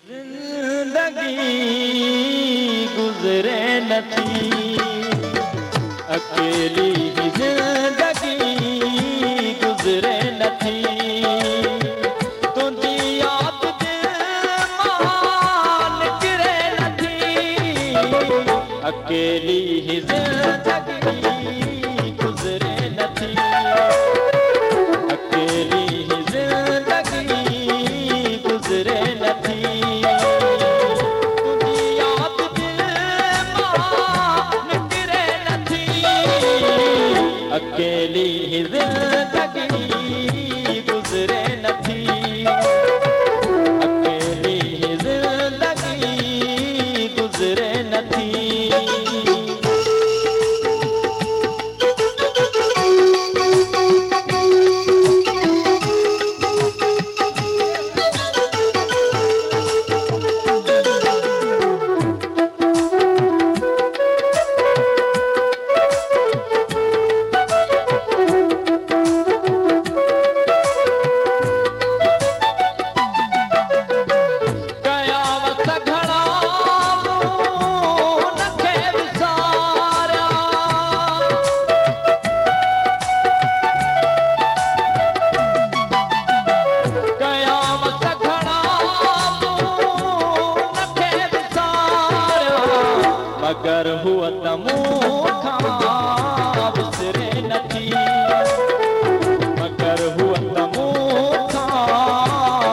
जिंदगी गुज़रे नथी, अकेली ही जिंदगी गुज़रे नथी, तुंहिंजी याद दिल मां निकिरे नथी, अकेली ही जिंदगी गुज़रे नथी, अकेली ही जिंदगी गुज़रे नथी, तुंहिंजी याद दिल मां निकिरे नथी, अकेली ही जिंदगी गुज़रे नथी, अकेली ही जिंदगी गुज़रे नथी। मगर हुआ त मूंखां विसरे नथी, मगर हुआ त मूंखां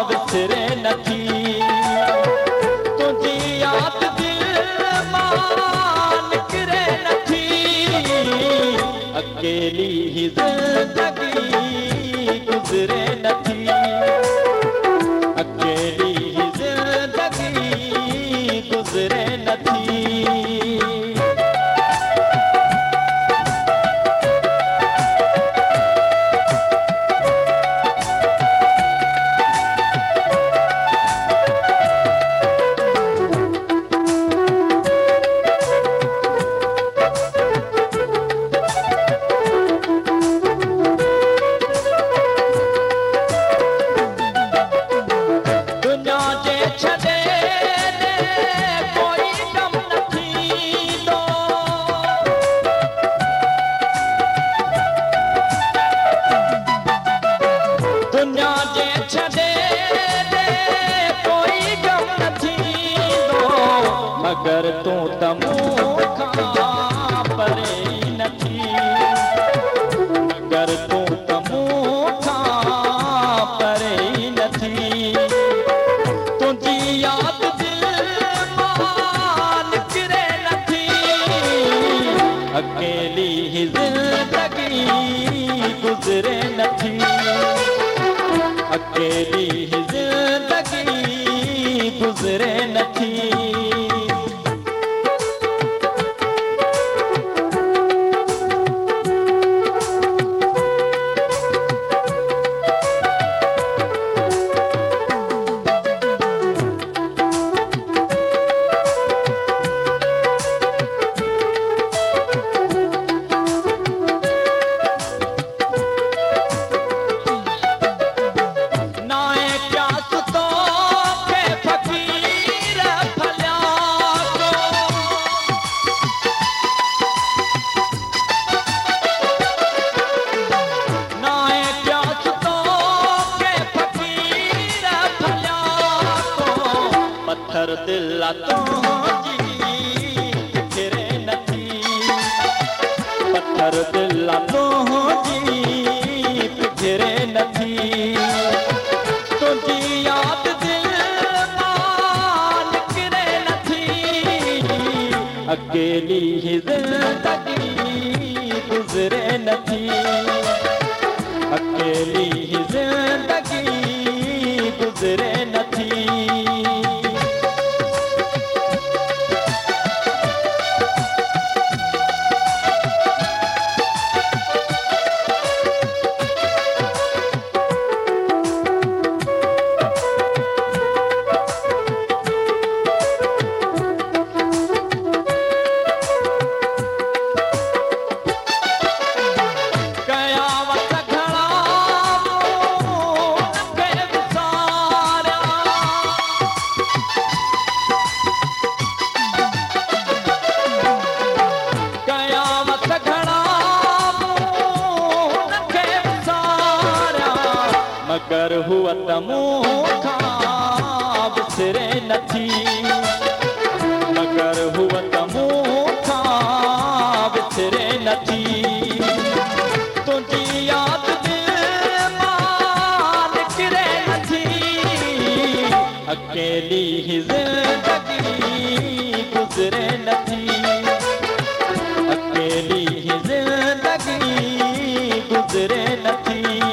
विसरे नथी, तुंहिंजी याद दिल मां निकिरे नथी, अकेली ही जिंदगी गुज़रे नथी, अकेली ही जिंदगी गुज़रे नथी। मगर तूं त मूंखां परे नथी, मगर तूं त मूंखां परे नथी, तुंहिंजी याद दिल मां निकिरे नथी, अकेली ही जिंदगी गुज़रे नथी, अकेली ही जिंदगी गुज़रे नथी। पत्थर दिल तुंहिंजी बिखरे नथी, पत्थर दिल तुंहिंजी बिखरे नथी, तुंहिंजी याद दिल मां निकिरे नथी, अकेली ही जिंदगी गुज़रे नथी, अकेली ही जिंदगी गुज़रे नथी। त मूंखां विसरे नथी मगर हुअ त मूंखां विसरे नथी तुंहिंजी यादि दिलि मां निकिरे नथी अकेली ही ज़िंदगी गुज़रे नथी अकेली ही ज़िंदगी गुज़रे नथी